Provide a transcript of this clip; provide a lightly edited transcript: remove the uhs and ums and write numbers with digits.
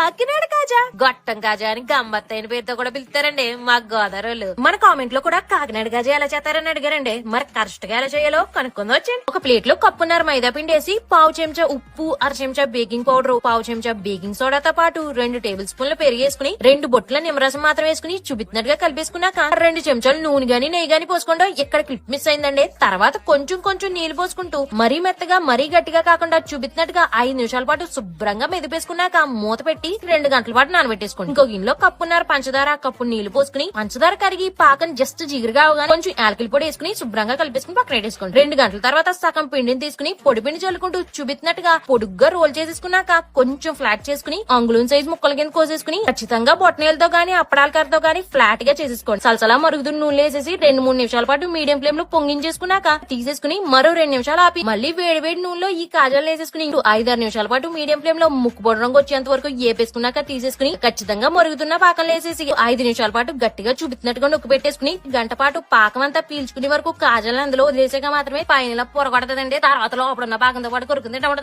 కాకినాడ కాజా, గొట్టం కాజా అని గమ్మత్తైన పేరుతో కూడా పిలుస్తారండి మా గోదావరి. మన కామెంట్ లో కూడా కాకినాడ కాజా ఎలా చేస్తారని అడిగారండి. మరి కరెక్ట్ గా ఎలా చేయాలో కనుక్కుందాం వచ్చండి. ఒక ప్లేట్ లో కప్పున్నర మైదా పిండి వేసి పావు చెంచా ఉప్పు, అర చెంచా బేకింగ్ పౌడర్, పావు చెంచా బేకింగ్ సోడాతో పాటు 2 టేబుల్ స్పూన్లు పెరుగు వేసుకుని 2 బొట్ల నిమ్మరసం మాత్రం వేసుకుని చూపిస్తున్నట్టుగా కలిపేసుకున్నాక 2 చెంచాలు నూనె గాని నెయ్యి గాని పోసుకోండి. ఇక్కడ క్లిప్ మిస్ అయిందండి. తర్వాత కొంచెం కొంచెం నీళ్లు పోసుకుంటూ మరీ మెత్తగా మరీ గట్టిగా కాకుండా చూపిస్తున్నట్టుగా 5 నిమిషాల పాటు శుభ్రంగా మెదిపేసుకున్నాక మూత పెట్టి 2 గంటల పాటు నానబెట్టేసుకోండి. ఇంకో గిన్నెలో కప్పున్నర పంచదార, కప్పు నీళ్లు పోసుకుని పంచదార కరిగి పాకం జస్ట్ జిగురుగా అవగానే కొంచెం యాలకుల పొడి వేసుకుని శుభ్రంగా కలిపేసుకుని పక్కన పెట్టేసుకోండి. 2 గంటల తర్వాత సగం పిండిని తీసుకుని పొడి పిండి చల్లుకుంటూ చూపిస్తున్నట్టుగా పొడుగ్గా రోల్ చేసేసుకున్నాక కొంచెం ఫ్లాట్ చేసుకుని అంగుళం సైజ్ ముక్కల కింద కోసేసుకుని ఖచ్చితంగా బొట్టనీలతో గానీ అప్పడాల కర్రతో గానీ ఫ్లాట్ గా చేసేసుకోండి. సలసలా మరుగుతున్న నూనె వేసేసి 2-3 నిమిషాల పాటు మీడియం ఫ్లేమ్ లో పొంగించేసుకున్నాక తీసేసుకుని మరో 2 నిమిషాలు ఆపి మళ్ళీ వేడి నూనెలో ఈ కాజాలు వేసేసుకుని 5-6 నిమిషాల పాటు మీడియం ఫ్లేమ్ లో ముక్కు పొడి రంగు వచ్చేంత వరకు ఏపేసుకున్నాక తీసేసుకుని ఖచ్చితంగా మరుగుతున్న పాకంలో వేసేసి 5 నిమిషాల పాటు గట్టిగా చూపిస్తున్నట్టుగా నొక్కి పెట్టేసుకుని గంట పాటు పాకం అంతా పీల్చుకునే వరకు కాజాలను అందులో వదిలేసాక మాత్రమే పైన పొరగొడతదండి. తర్వాత లోపడున్న పాకంతో పాటు కొరుకుంది.